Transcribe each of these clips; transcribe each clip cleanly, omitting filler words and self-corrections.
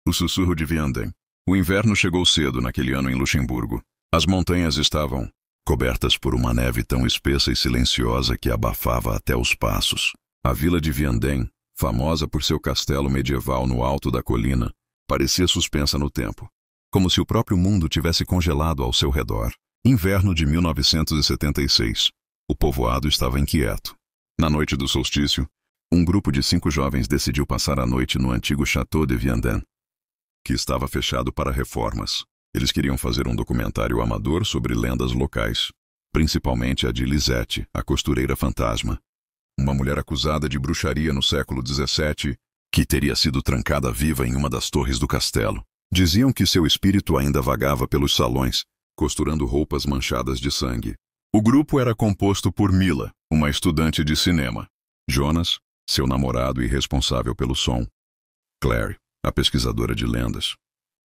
O sussurro de Vianden. O inverno chegou cedo naquele ano em Luxemburgo. As montanhas estavam cobertas por uma neve tão espessa e silenciosa que abafava até os passos. A vila de Vianden, famosa por seu castelo medieval no alto da colina, parecia suspensa no tempo, como se o próprio mundo tivesse congelado ao seu redor. Inverno de 1976. O povoado estava inquieto. Na noite do solstício, um grupo de 5 jovens decidiu passar a noite no antigo Château de Vianden, que estava fechado para reformas. Eles queriam fazer um documentário amador sobre lendas locais, principalmente a de Lisette, a costureira fantasma, uma mulher acusada de bruxaria no século XVII, que teria sido trancada viva em uma das torres do castelo. Diziam que seu espírito ainda vagava pelos salões, costurando roupas manchadas de sangue. O grupo era composto por Mila, uma estudante de cinema, Jonas, seu namorado e responsável pelo som, Claire, a pesquisadora de lendas,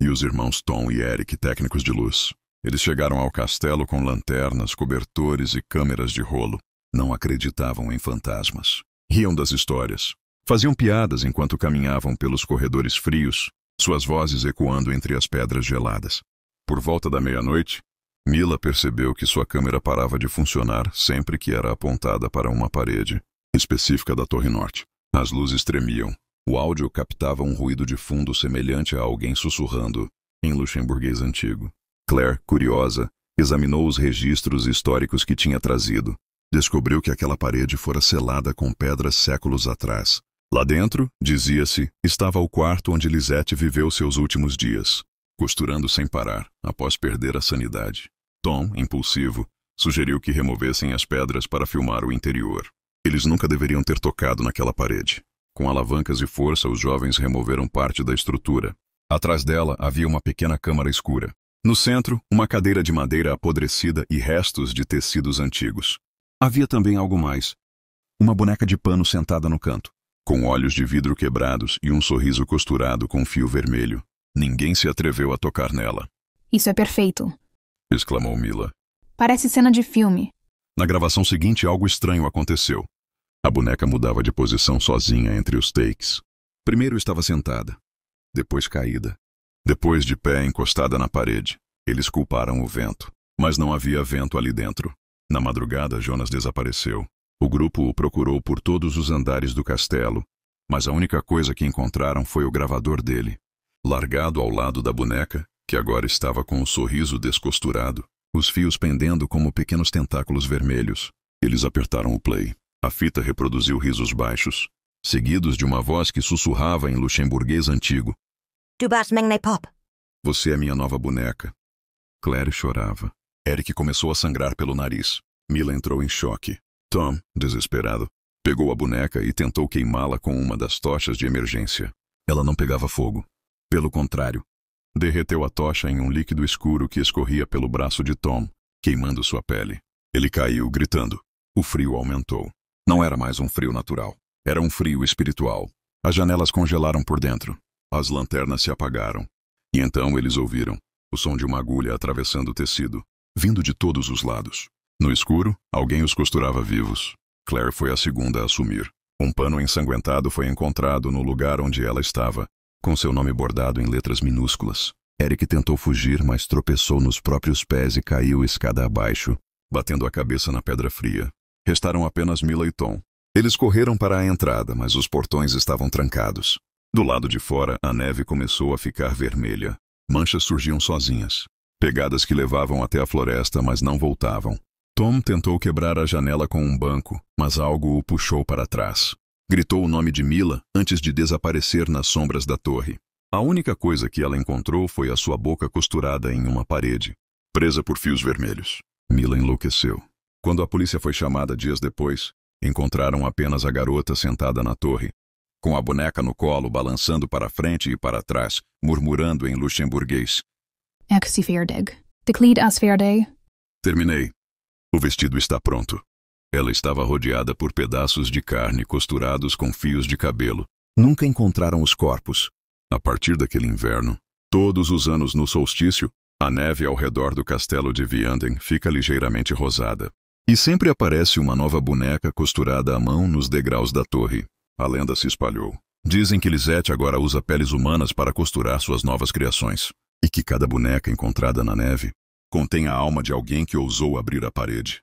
e os irmãos Tom e Eric, técnicos de luz. Eles chegaram ao castelo com lanternas, cobertores e câmeras de rolo. Não acreditavam em fantasmas. Riam das histórias. Faziam piadas enquanto caminhavam pelos corredores frios, suas vozes ecoando entre as pedras geladas. Por volta da meia-noite, Mila percebeu que sua câmera parava de funcionar sempre que era apontada para uma parede específica da Torre Norte. As luzes tremiam. O áudio captava um ruído de fundo semelhante a alguém sussurrando, em luxemburguês antigo. Claire, curiosa, examinou os registros históricos que tinha trazido. Descobriu que aquela parede fora selada com pedras séculos atrás. Lá dentro, dizia-se, estava o quarto onde Lisette viveu seus últimos dias, costurando sem parar, após perder a sanidade. Tom, impulsivo, sugeriu que removessem as pedras para filmar o interior. Eles nunca deveriam ter tocado naquela parede. Com alavancas e força, os jovens removeram parte da estrutura. Atrás dela havia uma pequena câmara escura. No centro, uma cadeira de madeira apodrecida e restos de tecidos antigos. Havia também algo mais. Uma boneca de pano sentada no canto, com olhos de vidro quebrados e um sorriso costurado com fio vermelho. Ninguém se atreveu a tocar nela. Isso é perfeito, exclamou Mila. Parece cena de filme. Na gravação seguinte, algo estranho aconteceu. A boneca mudava de posição sozinha entre os takes. Primeiro estava sentada, depois caída, depois de pé encostada na parede. Eles culparam o vento, mas não havia vento ali dentro. Na madrugada, Jonas desapareceu. O grupo o procurou por todos os andares do castelo, mas a única coisa que encontraram foi o gravador dele, largado ao lado da boneca, que agora estava com o sorriso descosturado, os fios pendendo como pequenos tentáculos vermelhos. Eles apertaram o play. A fita reproduziu risos baixos, seguidos de uma voz que sussurrava em luxemburguês antigo. Du bist meine Pop. Você é minha nova boneca. Claire chorava. Eric começou a sangrar pelo nariz. Mila entrou em choque. Tom, desesperado, pegou a boneca e tentou queimá-la com uma das tochas de emergência. Ela não pegava fogo. Pelo contrário, derreteu a tocha em um líquido escuro que escorria pelo braço de Tom, queimando sua pele. Ele caiu, gritando. O frio aumentou. Não era mais um frio natural. Era um frio espiritual. As janelas congelaram por dentro. As lanternas se apagaram. E então eles ouviram o som de uma agulha atravessando o tecido, vindo de todos os lados. No escuro, alguém os costurava vivos. Claire foi a segunda a assumir. Um pano ensanguentado foi encontrado no lugar onde ela estava, com seu nome bordado em letras minúsculas. Eric tentou fugir, mas tropeçou nos próprios pés e caiu escada abaixo, batendo a cabeça na pedra fria. Restaram apenas Mila e Tom. Eles correram para a entrada, mas os portões estavam trancados. Do lado de fora, a neve começou a ficar vermelha. Manchas surgiam sozinhas. Pegadas que levavam até a floresta, mas não voltavam. Tom tentou quebrar a janela com um banco, mas algo o puxou para trás. Gritou o nome de Mila antes de desaparecer nas sombras da torre. A única coisa que ela encontrou foi a sua boca costurada em uma parede, presa por fios vermelhos. Mila enlouqueceu. Quando a polícia foi chamada dias depois, encontraram apenas a garota sentada na torre, com a boneca no colo, balançando para frente e para trás, murmurando em luxemburguês. Ik zie verdig. De kleed as verde. Terminei. O vestido está pronto. Ela estava rodeada por pedaços de carne costurados com fios de cabelo. Nunca encontraram os corpos. A partir daquele inverno, todos os anos no solstício, a neve ao redor do castelo de Vianden fica ligeiramente rosada. E sempre aparece uma nova boneca costurada à mão nos degraus da torre. A lenda se espalhou. Dizem que Lisette agora usa peles humanas para costurar suas novas criações, e que cada boneca encontrada na neve contém a alma de alguém que ousou abrir a parede.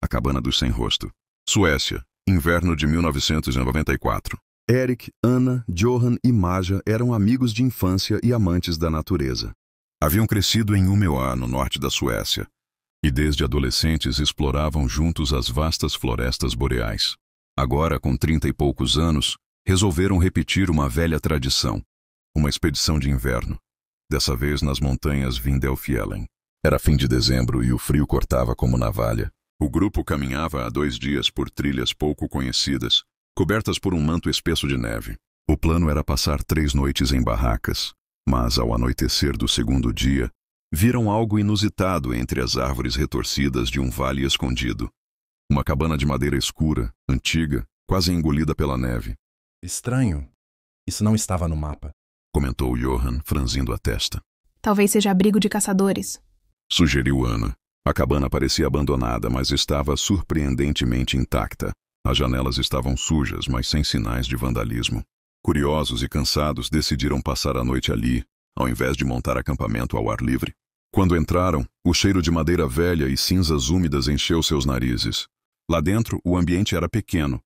A Cabana dos Sem Rosto. Suécia, inverno de 1994. Eric, Anna, Johan e Maja eram amigos de infância e amantes da natureza. Haviam crescido em Umeå, no norte da Suécia, e desde adolescentes exploravam juntos as vastas florestas boreais. Agora, com 30 e poucos anos, resolveram repetir uma velha tradição, uma expedição de inverno, dessa vez nas montanhas Vindelfjällen. Era fim de dezembro e o frio cortava como navalha. O grupo caminhava há 2 dias por trilhas pouco conhecidas, cobertas por um manto espesso de neve. O plano era passar 3 noites em barracas, mas ao anoitecer do segundo dia, viram algo inusitado entre as árvores retorcidas de um vale escondido. Uma cabana de madeira escura, antiga, quase engolida pela neve. Estranho. Isso não estava no mapa, Comentou Johan, franzindo a testa. Talvez seja abrigo de caçadores. Sugeriu Anna. A cabana parecia abandonada, mas estava surpreendentemente intacta. As janelas estavam sujas, mas sem sinais de vandalismo. Curiosos e cansados, decidiram passar a noite ali, ao invés de montar acampamento ao ar livre. Quando entraram, o cheiro de madeira velha e cinzas úmidas encheu seus narizes. Lá dentro, o ambiente era pequeno,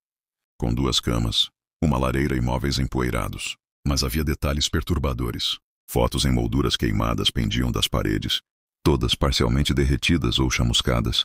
com 2 camas, uma lareira e móveis empoeirados. Mas havia detalhes perturbadores. Fotos em molduras queimadas pendiam das paredes, todas parcialmente derretidas ou chamuscadas,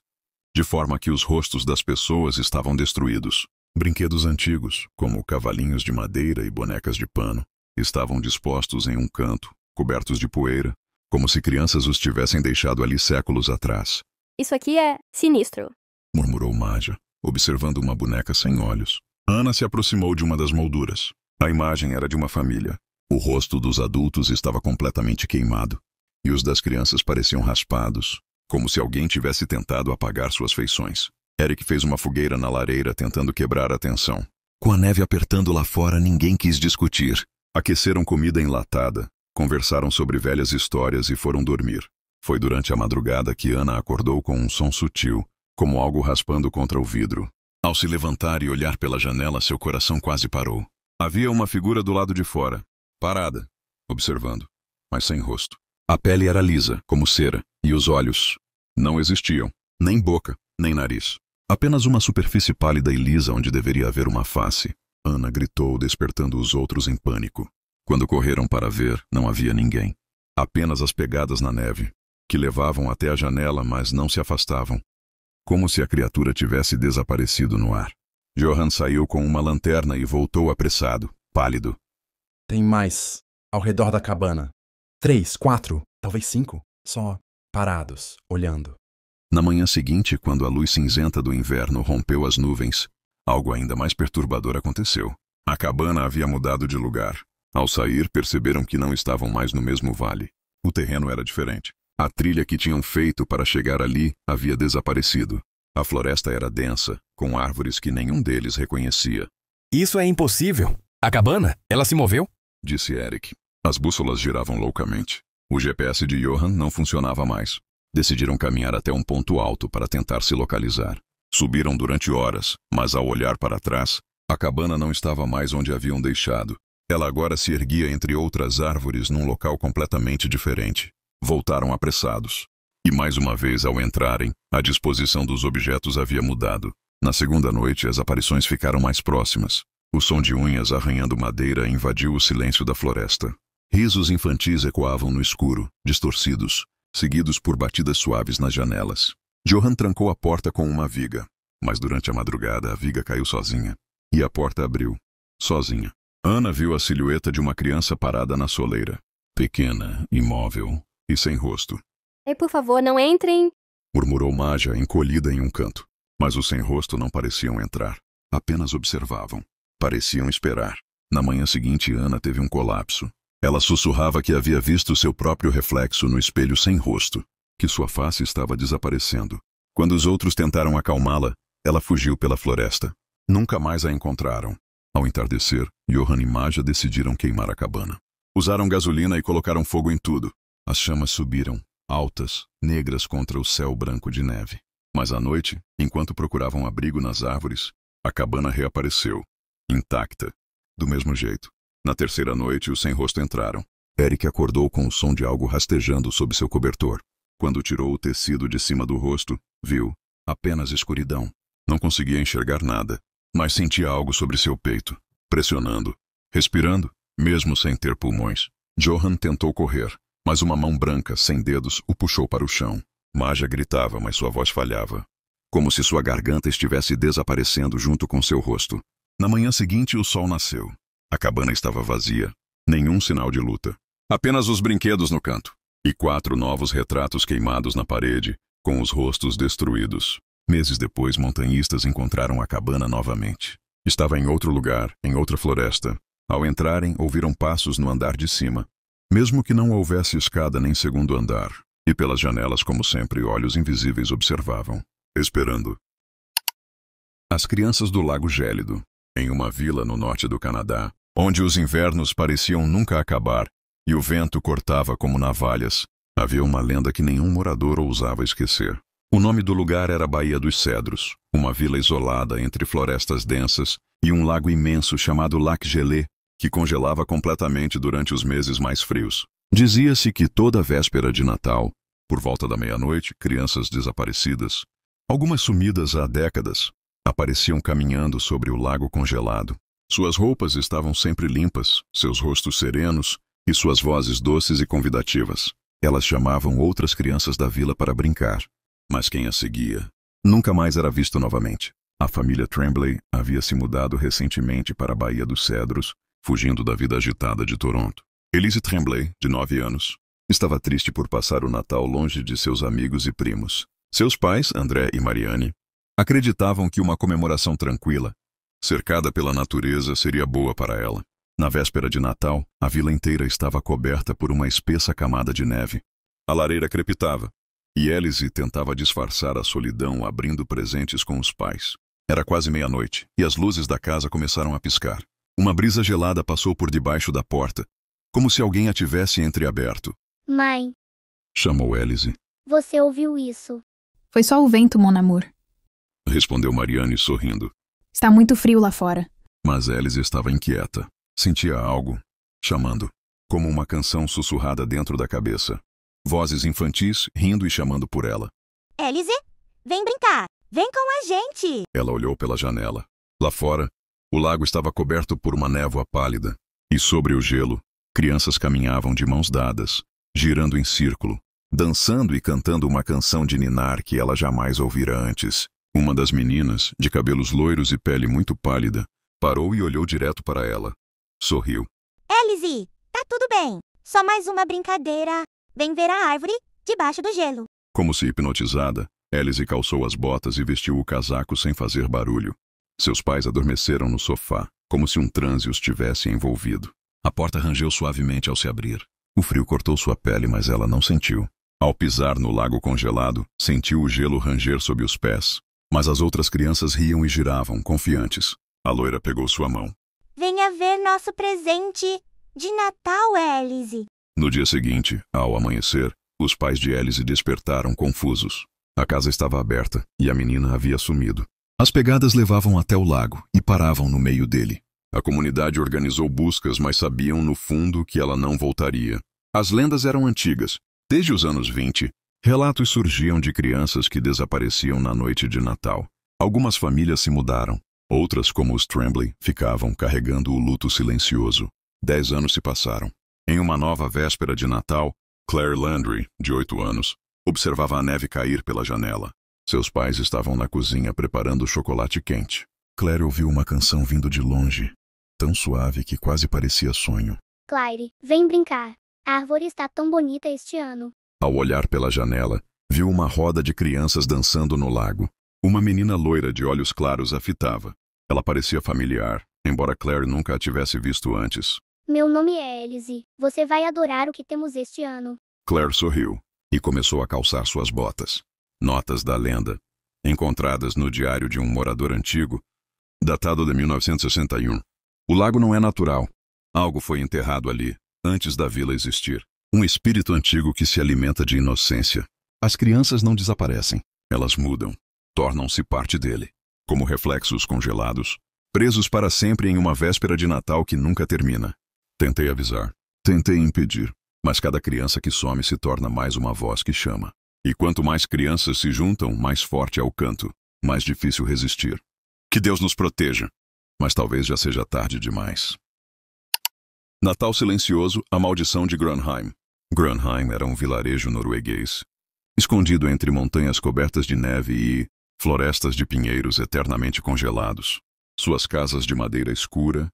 de forma que os rostos das pessoas estavam destruídos. Brinquedos antigos, como cavalinhos de madeira e bonecas de pano, estavam dispostos em um canto, cobertos de poeira, como se crianças os tivessem deixado ali séculos atrás. Isso aqui é sinistro, Murmurou Maja, observando uma boneca sem olhos. Anna se aproximou de uma das molduras. A imagem era de uma família. O rosto dos adultos estava completamente queimado, e os das crianças pareciam raspados, como se alguém tivesse tentado apagar suas feições. Eric fez uma fogueira na lareira tentando quebrar a tensão. Com a neve apertando lá fora, ninguém quis discutir. Aqueceram comida enlatada, conversaram sobre velhas histórias e foram dormir. Foi durante a madrugada que Anna acordou com um som sutil, como algo raspando contra o vidro. Ao se levantar e olhar pela janela, seu coração quase parou. Havia uma figura do lado de fora, parada, observando, mas sem rosto. A pele era lisa, como cera, e os olhos não existiam, nem boca, nem nariz. Apenas uma superfície pálida e lisa onde deveria haver uma face. Anna gritou, despertando os outros em pânico. Quando correram para ver, não havia ninguém. Apenas as pegadas na neve, que levavam até a janela, mas não se afastavam. Como se a criatura tivesse desaparecido no ar. Johan saiu com uma lanterna e voltou apressado, pálido. Tem mais ao redor da cabana. 3, 4, talvez 5. Só parados, olhando. Na manhã seguinte, quando a luz cinzenta do inverno rompeu as nuvens, algo ainda mais perturbador aconteceu. A cabana havia mudado de lugar. Ao sair, perceberam que não estavam mais no mesmo vale. O terreno era diferente. A trilha que tinham feito para chegar ali havia desaparecido. A floresta era densa, com árvores que nenhum deles reconhecia. Isso é impossível. A cabana, ela se moveu? Disse Eric. As bússolas giravam loucamente. O GPS de Johan não funcionava mais. Decidiram caminhar até um ponto alto para tentar se localizar. Subiram durante horas, mas ao olhar para trás, a cabana não estava mais onde haviam deixado. Ela agora se erguia entre outras árvores num local completamente diferente. Voltaram apressados. E mais uma vez, ao entrarem, a disposição dos objetos havia mudado. Na segunda noite, as aparições ficaram mais próximas. O som de unhas arranhando madeira invadiu o silêncio da floresta. Risos infantis ecoavam no escuro, distorcidos, seguidos por batidas suaves nas janelas. Johan trancou a porta com uma viga, mas durante a madrugada a viga caiu sozinha, e a porta abriu, sozinha. Anna viu a silhueta de uma criança parada na soleira, pequena, imóvel e sem rosto. E por favor, não entrem. Murmurou Maja, encolhida em um canto. Mas os sem rosto não pareciam entrar, apenas observavam. Pareciam esperar. Na manhã seguinte, Anna teve um colapso. Ela sussurrava que havia visto seu próprio reflexo no espelho sem rosto, que sua face estava desaparecendo. Quando os outros tentaram acalmá-la, ela fugiu pela floresta. Nunca mais a encontraram. Ao entardecer, Johan e Maja decidiram queimar a cabana. Usaram gasolina e colocaram fogo em tudo. As chamas subiram, altas, negras contra o céu branco de neve. Mas à noite, enquanto procuravam abrigo nas árvores, a cabana reapareceu, intacta, do mesmo jeito. Na terceira noite, os sem-rosto entraram. Eric acordou com o som de algo rastejando sob seu cobertor. Quando tirou o tecido de cima do rosto, viu apenas escuridão. Não conseguia enxergar nada, mas sentia algo sobre seu peito, pressionando, respirando, mesmo sem ter pulmões. Johan tentou correr, mas uma mão branca, sem dedos, o puxou para o chão. Maja gritava, mas sua voz falhava, como se sua garganta estivesse desaparecendo junto com seu rosto. Na manhã seguinte, o sol nasceu. A cabana estava vazia. Nenhum sinal de luta. Apenas os brinquedos no canto. E 4 novos retratos queimados na parede, com os rostos destruídos. Meses depois, montanhistas encontraram a cabana novamente. Estava em outro lugar, em outra floresta. Ao entrarem, ouviram passos no andar de cima. Mesmo que não houvesse escada nem segundo andar. E pelas janelas, como sempre, olhos invisíveis observavam, esperando. As crianças do Lago Gélido, em uma vila no norte do Canadá, onde os invernos pareciam nunca acabar e o vento cortava como navalhas, havia uma lenda que nenhum morador ousava esquecer. O nome do lugar era Baía dos Cedros, uma vila isolada entre florestas densas e um lago imenso chamado Lac Gelé, que congelava completamente durante os meses mais frios. Dizia-se que toda véspera de Natal, por volta da meia-noite, crianças desaparecidas, algumas sumidas há décadas, apareciam caminhando sobre o lago congelado. Suas roupas estavam sempre limpas, seus rostos serenos e suas vozes doces e convidativas. Elas chamavam outras crianças da vila para brincar, mas quem as seguia nunca mais era visto novamente. A família Tremblay havia se mudado recentemente para a Baía dos Cedros, fugindo da vida agitada de Toronto. Elise Tremblay, de 9 anos, estava triste por passar o Natal longe de seus amigos e primos. Seus pais, André e Marianne, acreditavam que uma comemoração tranquila, cercada pela natureza, seria boa para ela. Na véspera de Natal, a vila inteira estava coberta por uma espessa camada de neve. A lareira crepitava, e Elise tentava disfarçar a solidão abrindo presentes com os pais. Era quase meia-noite, e as luzes da casa começaram a piscar. Uma brisa gelada passou por debaixo da porta, como se alguém a tivesse entreaberto. Mãe, Chamou Elise. você ouviu isso? Foi só o vento, mon amour. Respondeu Marianne sorrindo. Está muito frio lá fora. Mas Elise estava inquieta. Sentia algo, chamando, como uma canção sussurrada dentro da cabeça. Vozes infantis rindo e chamando por ela. Elise, vem brincar. Vem com a gente. Ela olhou pela janela. Lá fora, o lago estava coberto por uma névoa pálida. E sobre o gelo, crianças caminhavam de mãos dadas, girando em círculo, dançando e cantando uma canção de ninar que ela jamais ouvira antes. Uma das meninas, de cabelos loiros e pele muito pálida, parou e olhou direto para ela. Sorriu. Elise, tá tudo bem. Só mais uma brincadeira. Vem ver a árvore debaixo do gelo. Como se hipnotizada, Elise calçou as botas e vestiu o casaco sem fazer barulho. Seus pais adormeceram no sofá, como se um transe os tivesse envolvido. A porta rangeu suavemente ao se abrir. O frio cortou sua pele, mas ela não sentiu. Ao pisar no lago congelado, sentiu o gelo ranger sob os pés. Mas as outras crianças riam e giravam, confiantes. A loira pegou sua mão. Venha ver nosso presente de Natal, Elise. No dia seguinte, ao amanhecer, os pais de Elise despertaram confusos. A casa estava aberta e a menina havia sumido. As pegadas levavam até o lago e paravam no meio dele. A comunidade organizou buscas, mas sabiam no fundo que ela não voltaria. As lendas eram antigas. Desde os anos 20, relatos surgiam de crianças que desapareciam na noite de Natal. Algumas famílias se mudaram. Outras, como os Tremblay, ficavam carregando o luto silencioso. 10 anos se passaram. Em uma nova véspera de Natal, Claire Landry, de 8 anos, observava a neve cair pela janela. Seus pais estavam na cozinha preparando chocolate quente. Claire ouviu uma canção vindo de longe, tão suave que quase parecia sonho. Claire, vem brincar. A árvore está tão bonita este ano. Ao olhar pela janela, viu uma roda de crianças dançando no lago. Uma menina loira de olhos claros a fitava. Ela parecia familiar, embora Claire nunca a tivesse visto antes. Meu nome é Elise. Você vai adorar o que temos este ano. Claire sorriu e começou a calçar suas botas. Notas da lenda, encontradas no diário de um morador antigo, datado de 1961. O lago não é natural. Algo foi enterrado ali, antes da vila existir. Um espírito antigo que se alimenta de inocência. As crianças não desaparecem. Elas mudam. Tornam-se parte dele. Como reflexos congelados, presos para sempre em uma véspera de Natal que nunca termina. Tentei avisar, tentei impedir, mas cada criança que some se torna mais uma voz que chama. E quanto mais crianças se juntam, mais forte é o canto, mais difícil resistir. Que Deus nos proteja, mas talvez já seja tarde demais. Natal silencioso, a maldição de Granheim. Granheim era um vilarejo norueguês, escondido entre montanhas cobertas de neve e florestas de pinheiros eternamente congelados. Suas casas de madeira escura,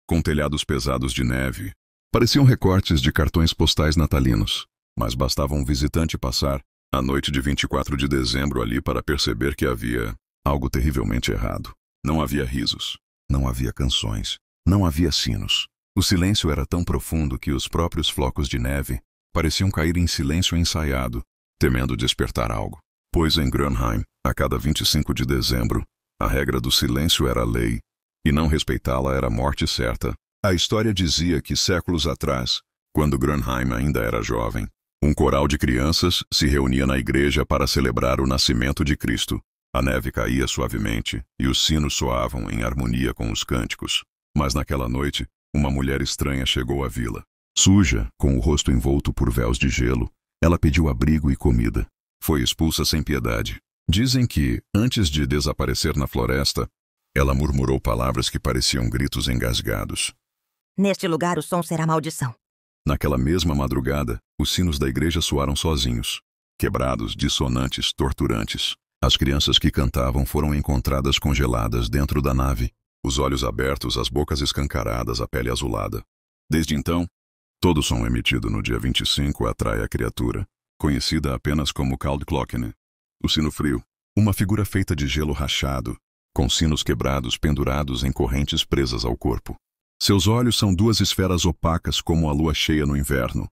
com telhados pesados de neve, pareciam recortes de cartões postais natalinos, mas bastava um visitante passar a noite de 24 de dezembro ali para perceber que havia algo terrivelmente errado. Não havia risos, não havia canções, não havia sinos. O silêncio era tão profundo que os próprios flocos de neve pareciam cair em silêncio ensaiado, temendo despertar algo. Pois em Granheim, a cada 25 de dezembro, a regra do silêncio era lei, e não respeitá-la era morte certa. A história dizia que séculos atrás, quando Granheim ainda era jovem, um coral de crianças se reunia na igreja para celebrar o nascimento de Cristo. A neve caía suavemente e os sinos soavam em harmonia com os cânticos. Mas naquela noite, uma mulher estranha chegou à vila. Suja, com o rosto envolto por véus de gelo, ela pediu abrigo e comida. Foi expulsa sem piedade. Dizem que, antes de desaparecer na floresta, ela murmurou palavras que pareciam gritos engasgados. Neste lugar o som será maldição. Naquela mesma madrugada, os sinos da igreja soaram sozinhos, quebrados, dissonantes, torturantes. As crianças que cantavam foram encontradas congeladas dentro da nave, os olhos abertos, as bocas escancaradas, a pele azulada. Desde então, todo som emitido no dia 25 atrai a criatura, conhecida apenas como Kaldklokkene, o sino frio, uma figura feita de gelo rachado, com sinos quebrados pendurados em correntes presas ao corpo. Seus olhos são duas esferas opacas como a lua cheia no inverno,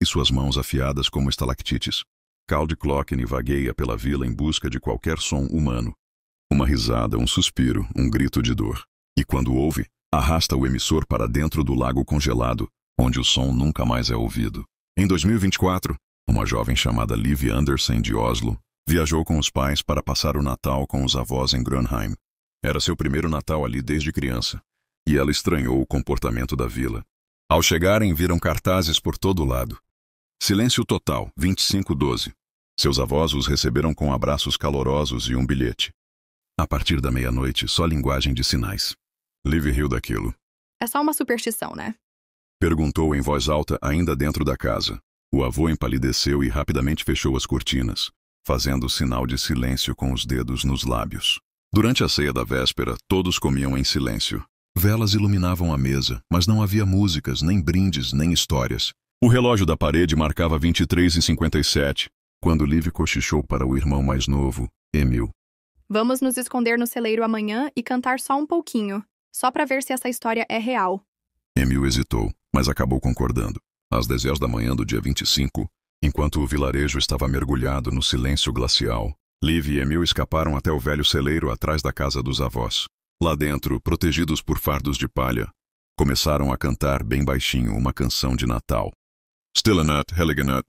e suas mãos afiadas como estalactites. Kaldklokkene vagueia pela vila em busca de qualquer som humano. Uma risada, um suspiro, um grito de dor. E quando ouve, arrasta o emissor para dentro do lago congelado, onde o som nunca mais é ouvido. Em 2024, uma jovem chamada Liv Andersen de Oslo viajou com os pais para passar o Natal com os avós em Granheim. Era seu primeiro Natal ali desde criança, e ela estranhou o comportamento da vila. Ao chegarem, viram cartazes por todo lado. Silêncio total, 25/12. Seus avós os receberam com abraços calorosos e um bilhete. A partir da meia-noite, só linguagem de sinais. Liv riu daquilo. É só uma superstição, né? Perguntou em voz alta, ainda dentro da casa. O avô empalideceu e rapidamente fechou as cortinas, fazendo sinal de silêncio com os dedos nos lábios. Durante a ceia da véspera, todos comiam em silêncio. Velas iluminavam a mesa, mas não havia músicas, nem brindes, nem histórias. O relógio da parede marcava 23h57, quando Liv cochichou para o irmão mais novo, Emil. Vamos nos esconder no celeiro amanhã e cantar só um pouquinho, só para ver se essa história é real. Emil hesitou, mas acabou concordando. Às 10h da manhã do dia 25, enquanto o vilarejo estava mergulhado no silêncio glacial, Liv e Emil escaparam até o velho celeiro atrás da casa dos avós. Lá dentro, protegidos por fardos de palha, começaram a cantar bem baixinho uma canção de Natal. Stille Nacht, Heilige Nacht.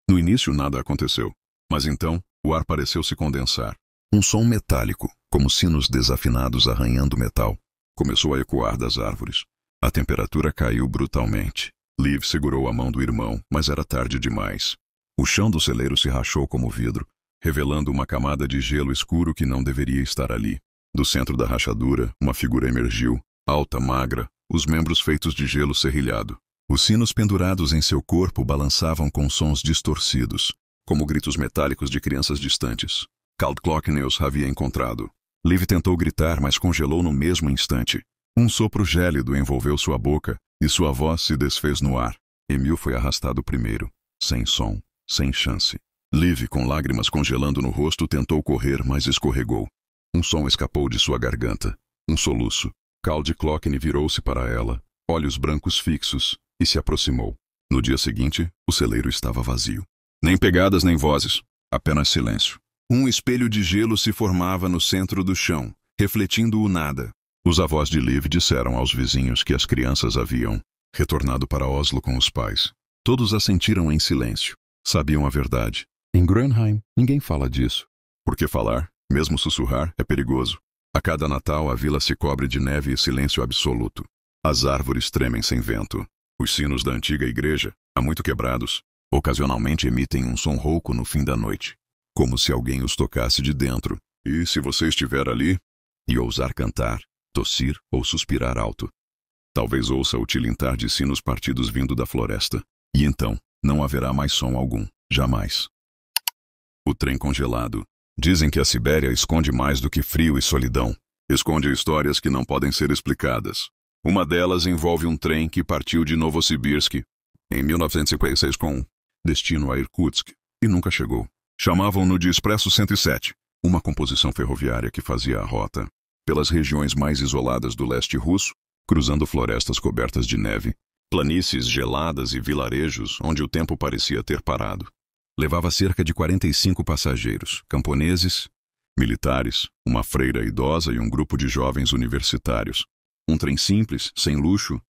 No início nada aconteceu, mas então o ar pareceu se condensar. Um som metálico, como sinos desafinados arranhando metal, começou a ecoar das árvores. A temperatura caiu brutalmente. Liv segurou a mão do irmão, mas era tarde demais. O chão do celeiro se rachou como vidro, revelando uma camada de gelo escuro que não deveria estar ali. Do centro da rachadura, uma figura emergiu, alta, magra, os membros feitos de gelo serrilhado. Os sinos pendurados em seu corpo balançavam com sons distorcidos, como gritos metálicos de crianças distantes. Kaldklokkene os havia encontrado. Liv tentou gritar, mas congelou no mesmo instante. Um sopro gélido envolveu sua boca, e sua voz se desfez no ar. Emil foi arrastado primeiro, sem som, sem chance. Liv, com lágrimas congelando no rosto, tentou correr, mas escorregou. Um som escapou de sua garganta. Um soluço. Kaldklokkene virou-se para ela, olhos brancos fixos, e se aproximou. No dia seguinte, o celeiro estava vazio. Nem pegadas nem vozes, apenas silêncio. Um espelho de gelo se formava no centro do chão, refletindo o nada. Os avós de Liv disseram aos vizinhos que as crianças haviam retornado para Oslo com os pais. Todos assentiram em silêncio. Sabiam a verdade. Em Granheim, ninguém fala disso. Porque falar, mesmo sussurrar, é perigoso. A cada Natal, a vila se cobre de neve e silêncio absoluto. As árvores tremem sem vento. Os sinos da antiga igreja, há muito quebrados, ocasionalmente emitem um som rouco no fim da noite, como se alguém os tocasse de dentro. E se você estiver ali e ousar cantar, tossir ou suspirar alto, talvez ouça o tilintar de sinos partidos vindo da floresta. E então, não haverá mais som algum, jamais. O trem congelado. Dizem que a Sibéria esconde mais do que frio e solidão. Esconde histórias que não podem ser explicadas. Uma delas envolve um trem que partiu de Novosibirsk em 1956 com destino a Irkutsk e nunca chegou. Chamavam-no de Expresso 107, uma composição ferroviária que fazia a rota pelas regiões mais isoladas do leste russo, cruzando florestas cobertas de neve, planícies geladas e vilarejos onde o tempo parecia ter parado. Levava cerca de 45 passageiros, camponeses, militares, uma freira idosa e um grupo de jovens universitários. Um trem simples, sem luxo,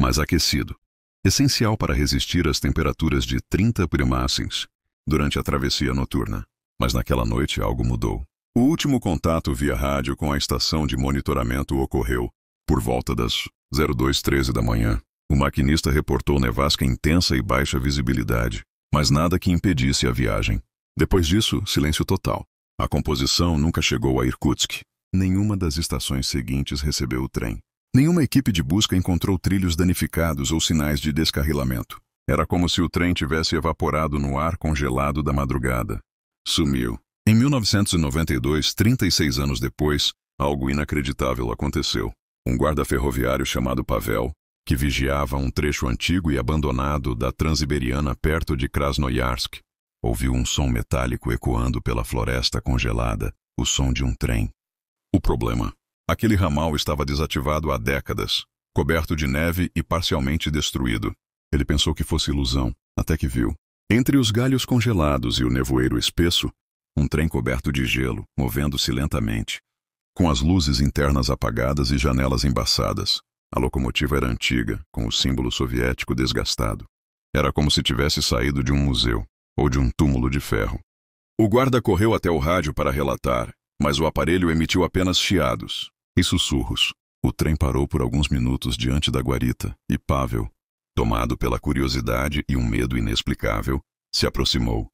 mas aquecido. Essencial para resistir às temperaturas de 30 primácens durante a travessia noturna. Mas naquela noite algo mudou. O último contato via rádio com a estação de monitoramento ocorreu por volta das 02:13 da manhã. O maquinista reportou nevasca intensa e baixa visibilidade, mas nada que impedisse a viagem. Depois disso, silêncio total. A composição nunca chegou a Irkutsk. Nenhuma das estações seguintes recebeu o trem. Nenhuma equipe de busca encontrou trilhos danificados ou sinais de descarrilamento. Era como se o trem tivesse evaporado no ar congelado da madrugada. Sumiu. Em 1992, 36 anos depois, algo inacreditável aconteceu. Um guarda ferroviário chamado Pavel, que vigiava um trecho antigo e abandonado da Transiberiana perto de Krasnoyarsk, ouviu um som metálico ecoando pela floresta congelada, o som de um trem. O problema: aquele ramal estava desativado há décadas, coberto de neve e parcialmente destruído. Ele pensou que fosse ilusão, até que viu. Entre os galhos congelados e o nevoeiro espesso, um trem coberto de gelo, movendo-se lentamente, com as luzes internas apagadas e janelas embaçadas. A locomotiva era antiga, com o símbolo soviético desgastado. Era como se tivesse saído de um museu, ou de um túmulo de ferro. O guarda correu até o rádio para relatar, mas o aparelho emitiu apenas chiados e sussurros. O trem parou por alguns minutos diante da guarita, e Pavel, tomado pela curiosidade e um medo inexplicável, se aproximou.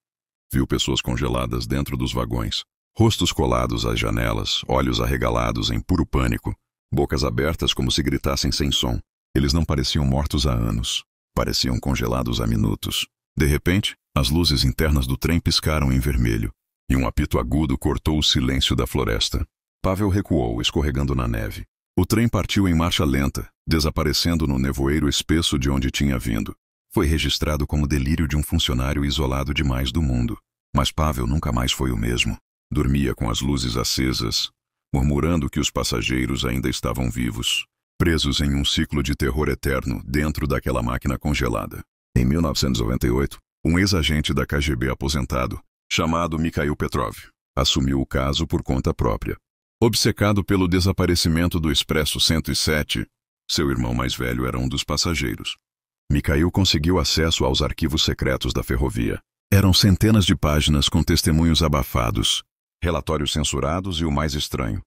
Viu pessoas congeladas dentro dos vagões, rostos colados às janelas, olhos arregalados em puro pânico, bocas abertas como se gritassem sem som. Eles não pareciam mortos há anos, pareciam congelados há minutos. De repente, as luzes internas do trem piscaram em vermelho, e um apito agudo cortou o silêncio da floresta. Pavel recuou, escorregando na neve. O trem partiu em marcha lenta, desaparecendo no nevoeiro espesso de onde tinha vindo. Foi registrado como delírio de um funcionário isolado demais do mundo. Mas Pavel nunca mais foi o mesmo. Dormia com as luzes acesas, murmurando que os passageiros ainda estavam vivos, presos em um ciclo de terror eterno dentro daquela máquina congelada. Em 1998, um ex-agente da KGB aposentado, chamado Mikhail Petrov, assumiu o caso por conta própria. Obcecado pelo desaparecimento do Expresso 107, seu irmão mais velho era um dos passageiros. Mikhail conseguiu acesso aos arquivos secretos da ferrovia. Eram centenas de páginas com testemunhos abafados, relatórios censurados e o mais estranho: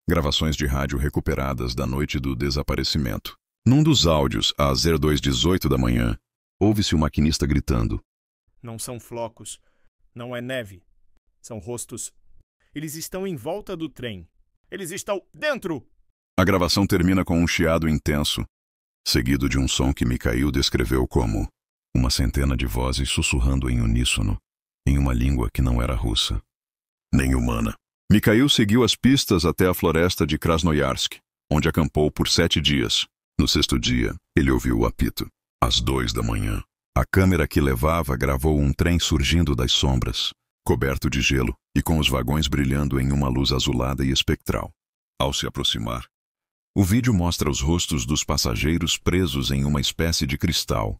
gravações de rádio recuperadas da noite do desaparecimento. Num dos áudios, às 02:18 da manhã, ouve-se o maquinista gritando: "Não são flocos, não é neve, são rostos. Eles estão em volta do trem. Eles estão dentro!" A gravação termina com um chiado intenso, seguido de um som que Mikhail descreveu como uma centena de vozes sussurrando em uníssono, em uma língua que não era russa, nem humana. Mikhail seguiu as pistas até a floresta de Krasnoyarsk, onde acampou por 7 dias. No 6º dia, ele ouviu o apito. Às 2 da manhã, a câmera que levava gravou um trem surgindo das sombras, coberto de gelo e com os vagões brilhando em uma luz azulada e espectral. Ao se aproximar, o vídeo mostra os rostos dos passageiros presos em uma espécie de cristal,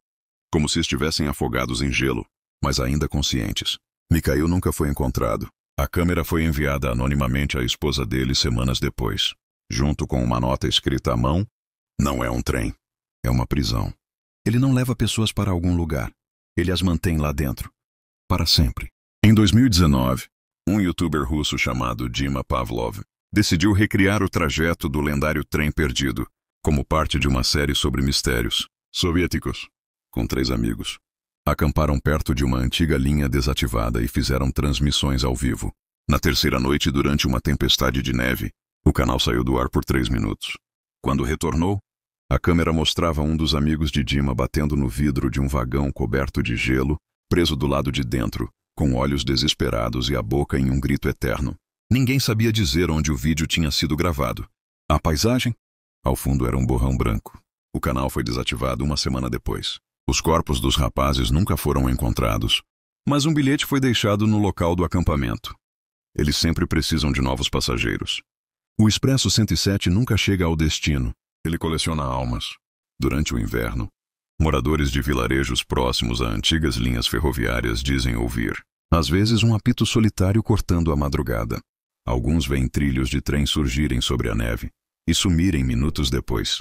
como se estivessem afogados em gelo, mas ainda conscientes. Mikhail nunca foi encontrado. A câmera foi enviada anonimamente à esposa dele semanas depois, junto com uma nota escrita à mão: "Não é um trem, é uma prisão. Ele não leva pessoas para algum lugar. Ele as mantém lá dentro, para sempre." Em 2019, um youtuber russo chamado Dima Pavlov decidiu recriar o trajeto do lendário trem perdido, como parte de uma série sobre mistérios soviéticos. Com 3 amigos, acamparam perto de uma antiga linha desativada e fizeram transmissões ao vivo. Na terceira noite, durante uma tempestade de neve, o canal saiu do ar por 3 minutos. Quando retornou, a câmera mostrava um dos amigos de Dima batendo no vidro de um vagão coberto de gelo, preso do lado de dentro, com olhos desesperados e a boca em um grito eterno. Ninguém sabia dizer onde o vídeo tinha sido gravado. A paisagem? Ao fundo era um borrão branco. O canal foi desativado uma semana depois. Os corpos dos rapazes nunca foram encontrados, mas um bilhete foi deixado no local do acampamento. Eles sempre precisam de novos passageiros. O Expresso 107 nunca chega ao destino. Ele coleciona almas. Durante o inverno, moradores de vilarejos próximos a antigas linhas ferroviárias dizem ouvir, às vezes, um apito solitário cortando a madrugada. Alguns veem trilhos de trem surgirem sobre a neve e sumirem minutos depois.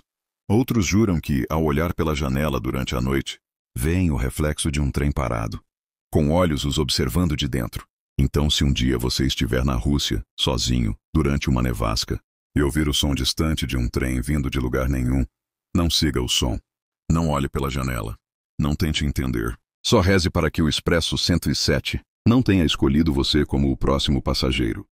Outros juram que, ao olhar pela janela durante a noite, veem o reflexo de um trem parado, com olhos os observando de dentro. Então, se um dia você estiver na Rússia, sozinho, durante uma nevasca, e ouvir o som distante de um trem vindo de lugar nenhum, não siga o som. Não olhe pela janela. Não tente entender. Só reze para que o Expresso 107 não tenha escolhido você como o próximo passageiro.